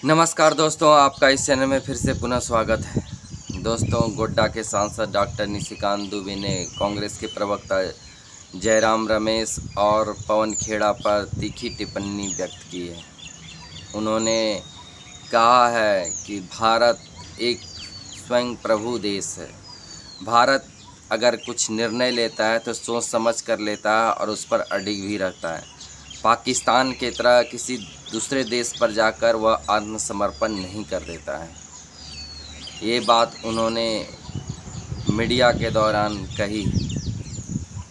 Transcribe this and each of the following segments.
नमस्कार दोस्तों, आपका इस चैनल में फिर से पुनः स्वागत है। दोस्तों, गोड्डा के सांसद डॉक्टर निशिकांत दुबे ने कांग्रेस के प्रवक्ता जयराम रमेश और पवन खेड़ा पर तीखी टिप्पणी व्यक्त की है। उन्होंने कहा है कि भारत एक स्वयं प्रभु देश है। भारत अगर कुछ निर्णय लेता है तो सोच समझ कर लेता है और उस पर अडिग भी रहता है। पाकिस्तान की तरह किसी दूसरे देश पर जाकर वह आत्मसमर्पण नहीं कर देता है। ये बात उन्होंने मीडिया के दौरान कही,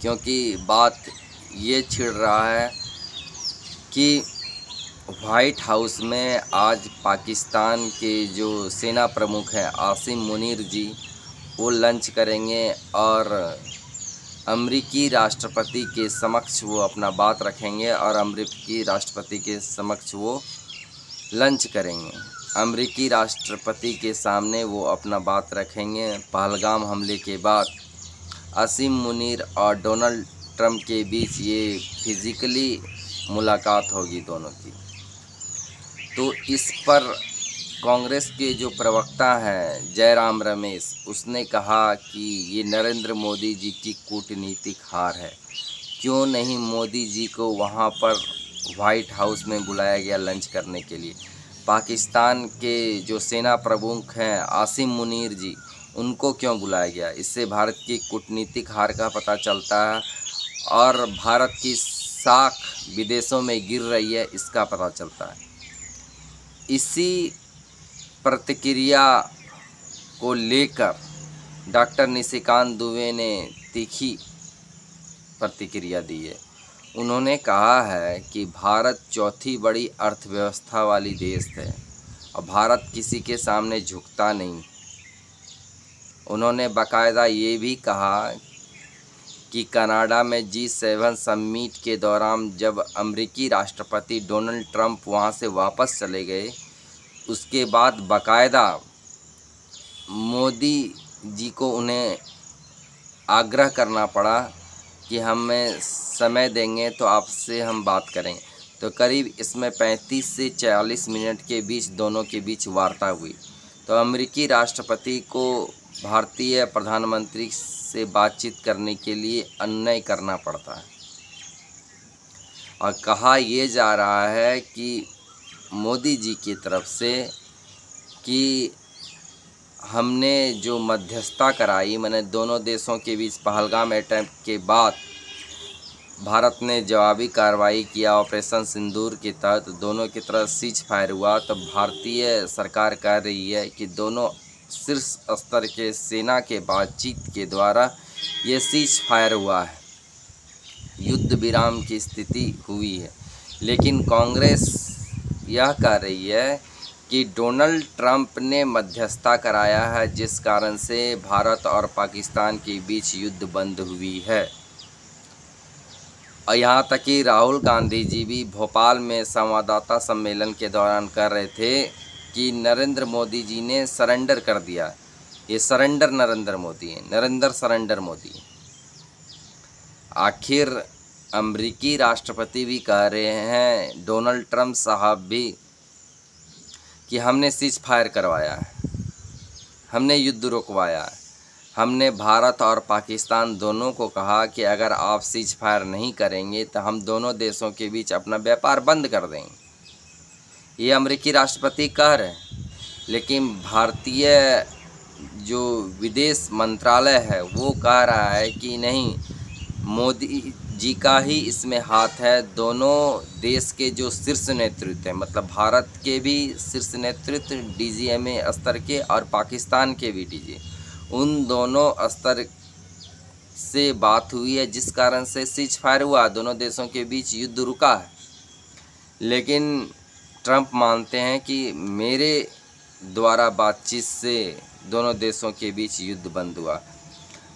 क्योंकि बात ये छिड़ रहा है कि वाइट हाउस में आज पाकिस्तान के जो सेना प्रमुख हैं आसिम मुनीर जी, वो लंच करेंगे और अमेरिकी राष्ट्रपति के समक्ष वो अपना बात रखेंगे और अमेरिकी राष्ट्रपति के समक्ष वो लंच करेंगे। अमेरिकी राष्ट्रपति के सामने वो अपना बात रखेंगे। पहलगाम हमले के बाद आसिम मुनीर और डोनाल्ड ट्रंप के बीच ये फिज़िकली मुलाकात होगी दोनों की। तो इस पर कांग्रेस के जो प्रवक्ता हैं जयराम रमेश, उसने कहा कि ये नरेंद्र मोदी जी की कूटनीतिक हार है। क्यों नहीं मोदी जी को वहाँ पर वाइट हाउस में बुलाया गया लंच करने के लिए? पाकिस्तान के जो सेना प्रमुख हैं आसिम मुनीर जी, उनको क्यों बुलाया गया? इससे भारत की कूटनीतिक हार का पता चलता है और भारत की साख विदेशों में गिर रही है, इसका पता चलता है। इसी प्रतिक्रिया को लेकर डॉक्टर निशिकांत दुबे ने तीखी प्रतिक्रिया दी है। उन्होंने कहा है कि भारत चौथी बड़ी अर्थव्यवस्था वाली देश है और भारत किसी के सामने झुकता नहीं। उन्होंने बाकायदा ये भी कहा कि कनाडा में G7 समिट के दौरान जब अमेरिकी राष्ट्रपति डोनाल्ड ट्रंप वहाँ से वापस चले गए, उसके बाद बाकायदा मोदी जी को उन्हें आग्रह करना पड़ा कि हमें समय देंगे तो आपसे हम बात करेंगे। तो करीब इसमें 35 से 40 मिनट के बीच दोनों के बीच वार्ता हुई। तो अमेरिकी राष्ट्रपति को भारतीय प्रधानमंत्री से बातचीत करने के लिए अनुनय करना पड़ता है और कहा यह जा रहा है कि मोदी जी की तरफ से कि हमने जो मध्यस्थता कराई, मैंने दोनों देशों के बीच पहलगाम अटैक के बाद भारत ने जवाबी कार्रवाई किया। ऑपरेशन सिंदूर के तहत दोनों की तरफ सीज फायर हुआ। तो भारतीय सरकार कह रही है कि दोनों शीर्ष स्तर के सेना के बातचीत के द्वारा ये सीज फायर हुआ है, युद्ध विराम की स्थिति हुई है। लेकिन कांग्रेस यह कह रही है कि डोनाल्ड ट्रंप ने मध्यस्थता कराया है, जिस कारण से भारत और पाकिस्तान के बीच युद्ध बंद हुई है। और यहाँ तक कि राहुल गांधी जी भी भोपाल में संवाददाता सम्मेलन के दौरान कह रहे थे कि नरेंद्र मोदी जी ने सरेंडर कर दिया। ये सरेंडर नरेंद्र मोदी है, नरेंद्र सरेंडर मोदी। आखिर अमेरिकी राष्ट्रपति भी कह रहे हैं, डोनाल्ड ट्रंप साहब भी, कि हमने सीज फायर करवाया है, हमने युद्ध रुकवाया है। हमने भारत और पाकिस्तान दोनों को कहा कि अगर आप सीज फायर नहीं करेंगे तो हम दोनों देशों के बीच अपना व्यापार बंद कर देंगे। ये अमेरिकी राष्ट्रपति कह रहे हैं। लेकिन भारतीय जो विदेश मंत्रालय है वो कह रहा है कि नहीं, मोदी जी का ही इसमें हाथ है। दोनों देश के जो शीर्ष नेतृत्व हैं, मतलब भारत के भी शीर्ष नेतृत्व DGMA स्तर के और पाकिस्तान के भी DG, उन दोनों स्तर से बात हुई है, जिस कारण से सीज फायर हुआ, दोनों देशों के बीच युद्ध रुका है। लेकिन ट्रंप मानते हैं कि मेरे द्वारा बातचीत से दोनों देशों के बीच युद्ध बंद हुआ।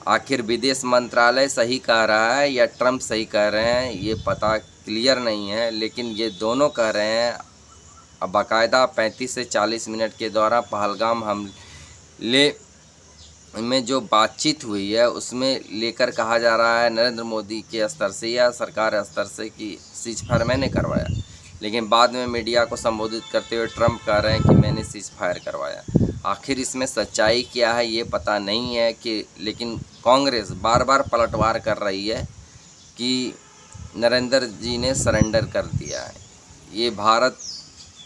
आखिर विदेश मंत्रालय सही कह रहा है या ट्रंप सही कह रहे हैं, ये पता क्लियर नहीं है। लेकिन ये दोनों कह रहे हैं। अब बाकायदा 35 से 40 मिनट के दौरान पहलगाम हमले में जो बातचीत हुई है उसमें लेकर कहा जा रहा है नरेंद्र मोदी के स्तर से या सरकार स्तर से कि सीज फायर मैंने करवाया। लेकिन बाद में मीडिया को संबोधित करते हुए ट्रंप कह रहे हैं कि मैंने सीज़ फायर करवाया। आखिर इसमें सच्चाई क्या है ये पता नहीं है कि, लेकिन कांग्रेस बार बार पलटवार कर रही है कि नरेंद्र जी ने सरेंडर कर दिया है। ये भारत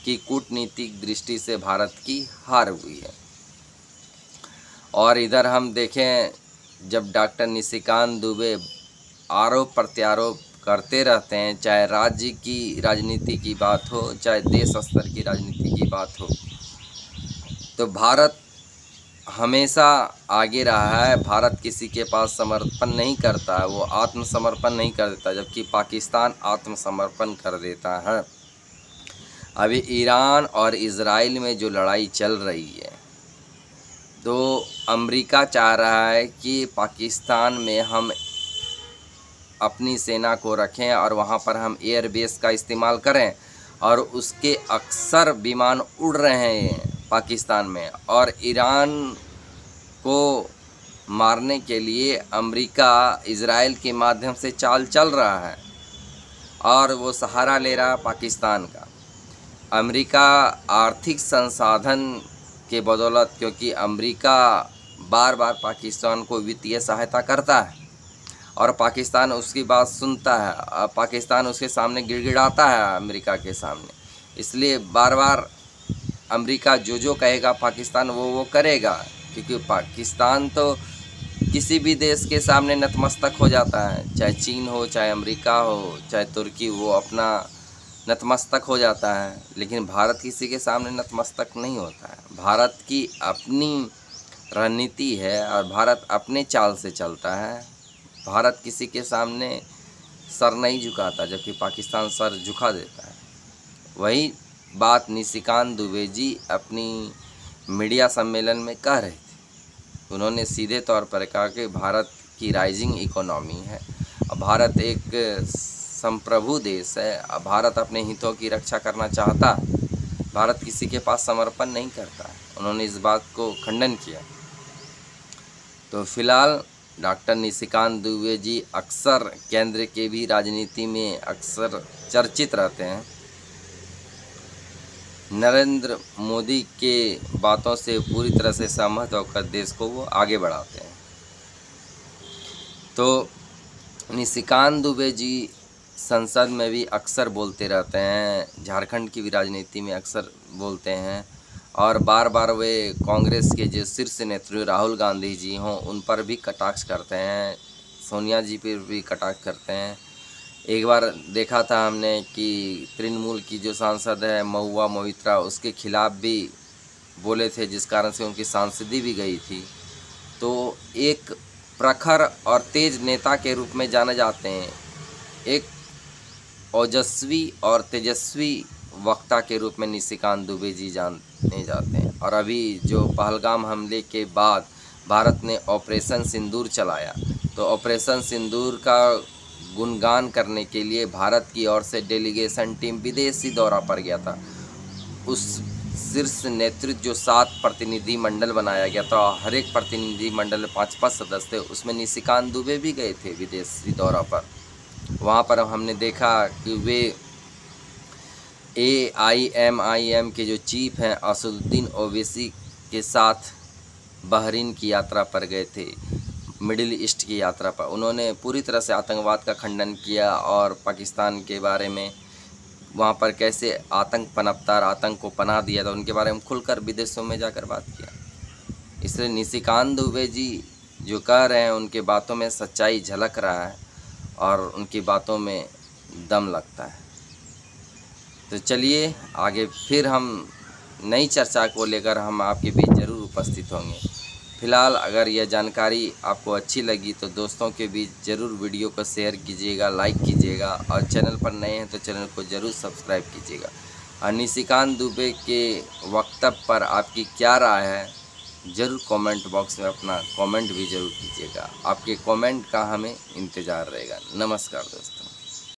की कूटनीतिक दृष्टि से भारत की हार हुई है। और इधर हम देखें, जब डॉक्टर निशिकांत दुबे आरोप प्रत्यारोप करते रहते हैं, चाहे राज्य की राजनीति की बात हो, चाहे देश स्तर की राजनीति की बात हो, तो भारत हमेशा आगे रहा है। भारत किसी के पास समर्पण नहीं करता है, वो आत्मसमर्पण नहीं कर देता, जबकि पाकिस्तान आत्मसमर्पण कर देता है। अभी ईरान और इजराइल में जो लड़ाई चल रही है, तो अमेरिका चाह रहा है कि पाकिस्तान में हम अपनी सेना को रखें और वहाँ पर हम एयर बेस का इस्तेमाल करें, और उसके अक्सर विमान उड़ रहे हैं पाकिस्तान में। और ईरान को मारने के लिए अमेरिका इजराइल के माध्यम से चाल चल रहा है और वो सहारा ले रहा है पाकिस्तान का। अमेरिका आर्थिक संसाधन के बदौलत, क्योंकि अमेरिका बार बार पाकिस्तान को वित्तीय सहायता करता है और पाकिस्तान उसकी बात सुनता है, पाकिस्तान उसके सामने गिड़गिड़ाता है अमेरिका के सामने। इसलिए बार बार अमेरिका जो कहेगा पाकिस्तान वो करेगा, क्योंकि पाकिस्तान तो किसी भी देश के सामने नतमस्तक हो जाता है, चाहे चीन हो, चाहे अमेरिका हो, चाहे तुर्की, वो अपना नतमस्तक हो जाता है। लेकिन भारत किसी के सामने नतमस्तक नहीं होता है। भारत की अपनी रणनीति है और भारत अपने चाल से चलता है। भारत किसी के सामने सर नहीं झुकाता, जबकि पाकिस्तान सर झुका देता है। वही बात निशिकांत दुबे जी अपनी मीडिया सम्मेलन में कह रहे थे। उन्होंने सीधे तौर पर कहा कि भारत की राइजिंग इकोनॉमी है, और भारत एक संप्रभु देश है, और भारत अपने हितों की रक्षा करना चाहता है, भारत किसी के पास समर्पण नहीं करता है। उन्होंने इस बात को खंडन किया। तो फिलहाल डॉक्टर निशिकांत दुबे जी अक्सर केंद्र के भी राजनीति में अक्सर चर्चित रहते हैं। नरेंद्र मोदी के बातों से पूरी तरह से सहमत होकर देश को वो आगे बढ़ाते हैं। तो निशिकांत दुबे जी संसद में भी अक्सर बोलते रहते हैं, झारखंड की भी राजनीति में अक्सर बोलते हैं, और बार बार वे कांग्रेस के जो शीर्ष नेत्री राहुल गांधी जी हों उन पर भी कटाक्ष करते हैं, सोनिया जी पर भी कटाक्ष करते हैं। एक बार देखा था हमने कि तृणमूल की जो सांसद है महुआ मोइत्रा, उसके खिलाफ भी बोले थे, जिस कारण से उनकी सांसदी भी गई थी। तो एक प्रखर और तेज नेता के रूप में जाने जाते हैं, एक ओजस्वी और तेजस्वी वक्ता के रूप में निशिकांत दुबे जी जाने जाते हैं। और अभी जो पहलगाम हमले के बाद भारत ने ऑपरेशन सिंदूर चलाया, तो ऑपरेशन सिंदूर का गुणगान करने के लिए भारत की ओर से डेलीगेशन टीम विदेशी दौरा पर गया था। उस शीर्ष नेतृत्व जो 7 प्रतिनिधि मंडल बनाया गया था, हर एक प्रतिनिधि मंडल में 5-5 सदस्य थे, उसमें निशिकांत दुबे भी गए थे विदेशी दौरा पर। वहाँ पर हमने देखा कि वे AIMIM के जो चीफ हैं असदुद्दीन ओवैसी के साथ बहरीन की यात्रा पर गए थे, मिडिल ईस्ट की यात्रा पर। उन्होंने पूरी तरह से आतंकवाद का खंडन किया और पाकिस्तान के बारे में, वहाँ पर कैसे आतंक पनपता और आतंक को पनाह दिया था, उनके बारे में खुलकर विदेशों में जाकर बात किया। इसलिए निशिकांत दुबे जी जो कह रहे हैं उनके बातों में सच्चाई झलक रहा है और उनकी बातों में दम लगता है। तो चलिए आगे फिर हम नई चर्चा को लेकर हम आपके बीच ज़रूर उपस्थित होंगे। फिलहाल अगर यह जानकारी आपको अच्छी लगी तो दोस्तों के बीच ज़रूर वीडियो को शेयर कीजिएगा, लाइक कीजिएगा, और चैनल पर नए हैं तो चैनल को ज़रूर सब्सक्राइब कीजिएगा। और निशिकांत दुबे के वक्तव्य पर आपकी क्या राय है, ज़रूर कमेंट बॉक्स में अपना कमेंट भी ज़रूर कीजिएगा। आपके कमेंट का हमें इंतज़ार रहेगा। नमस्कार दोस्तों।